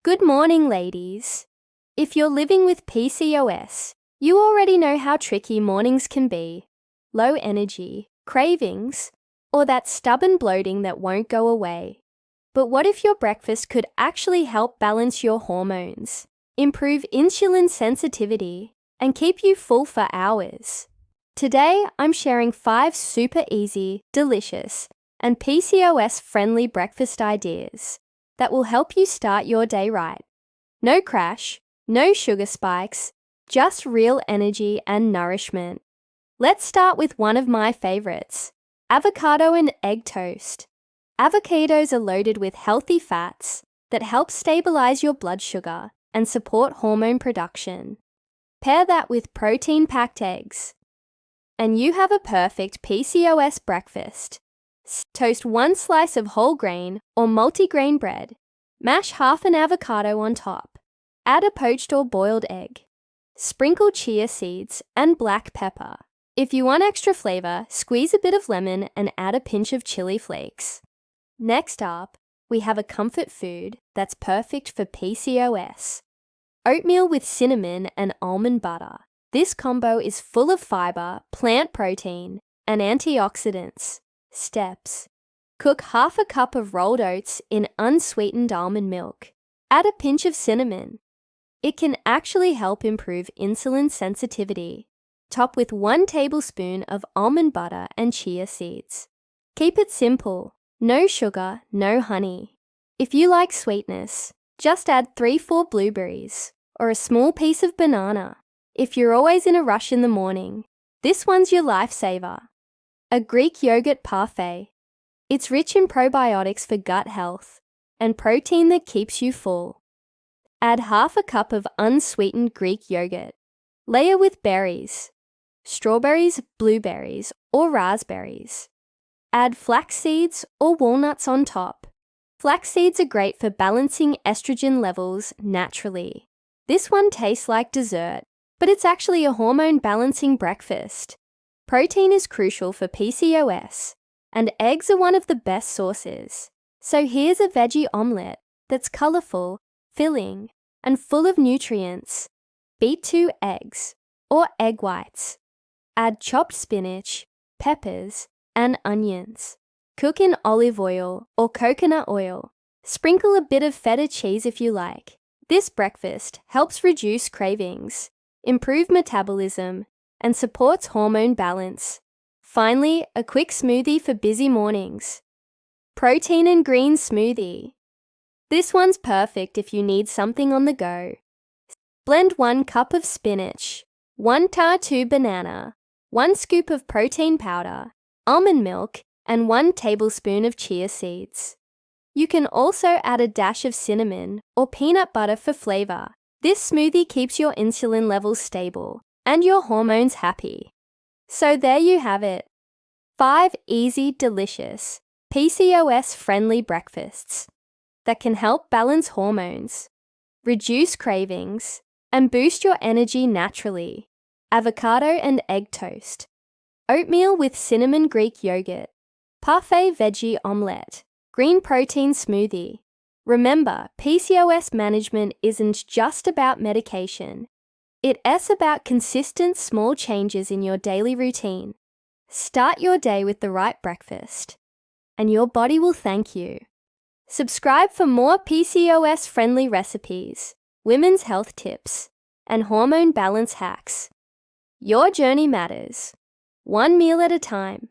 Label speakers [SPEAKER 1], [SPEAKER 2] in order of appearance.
[SPEAKER 1] Good morning, ladies. If you're living with PCOS, you already know how tricky mornings can be. Low energy, cravings, or that stubborn bloating that won't go away. But what if your breakfast could actually help balance your hormones, improve insulin sensitivity, and keep you full for hours? Today, I'm sharing 5 super easy, delicious, and PCOS-friendly breakfast ideas that will help you start your day right. No crash, no sugar spikes, just real energy and nourishment. Let's start with one of my favorites, avocado and egg toast. Avocados are loaded with healthy fats that help stabilize your blood sugar and support hormone production. Pair that with protein-packed eggs, and you have a perfect PCOS breakfast. Toast 1 slice of whole grain or multigrain bread. Mash half an avocado on top. Add a poached or boiled egg. Sprinkle chia seeds and black pepper. If you want extra flavor, squeeze a bit of lemon and add a pinch of chili flakes. Next up, we have a comfort food that's perfect for PCOS. Oatmeal with cinnamon and almond butter. This combo is full of fiber, plant protein, and antioxidants. Steps: cook half a cup of rolled oats in unsweetened almond milk. Add a pinch of cinnamon. It can actually help improve insulin sensitivity. Top with 1 tablespoon of almond butter and chia seeds. Keep it simple. No sugar, no honey. If you like sweetness, just add 3-4 blueberries or a small piece of banana. If you're always in a rush in the morning, this one's your lifesaver. A Greek yogurt parfait. It's rich in probiotics for gut health and protein that keeps you full. Add half a cup of unsweetened Greek yogurt. Layer with berries, strawberries, blueberries, or raspberries. Add flax seeds or walnuts on top. Flax seeds are great for balancing estrogen levels naturally. This one tastes like dessert, but it's actually a hormone-balancing breakfast. Protein is crucial for PCOS, and eggs are one of the best sources. So here's a veggie omelette that's colorful, filling, and full of nutrients. Beat 2 eggs, or egg whites. Add chopped spinach, peppers, and onions. Cook in olive oil or coconut oil. Sprinkle a bit of feta cheese if you like. This breakfast helps reduce cravings, improve metabolism, and supports hormone balance. Finally, a quick smoothie for busy mornings. Protein and green smoothie. This one's perfect if you need something on the go. Blend 1 cup of spinach, 1 tartu banana, 1 scoop of protein powder, almond milk, and 1 tablespoon of chia seeds. You can also add a dash of cinnamon or peanut butter for flavor. This smoothie keeps your insulin levels stable and your hormones happy. So there you have it. 5 easy, delicious, PCOS-friendly breakfasts that can help balance hormones, reduce cravings, and boost your energy naturally. Avocado and egg toast. Oatmeal with cinnamon Greek yogurt. Parfait veggie omelette. Green protein smoothie. Remember, PCOS management isn't just about medication. It's about consistent small changes in your daily routine. Start your day with the right breakfast, and your body will thank you. Subscribe for more PCOS-friendly recipes, women's health tips, and hormone balance hacks. Your journey matters. One meal at a time.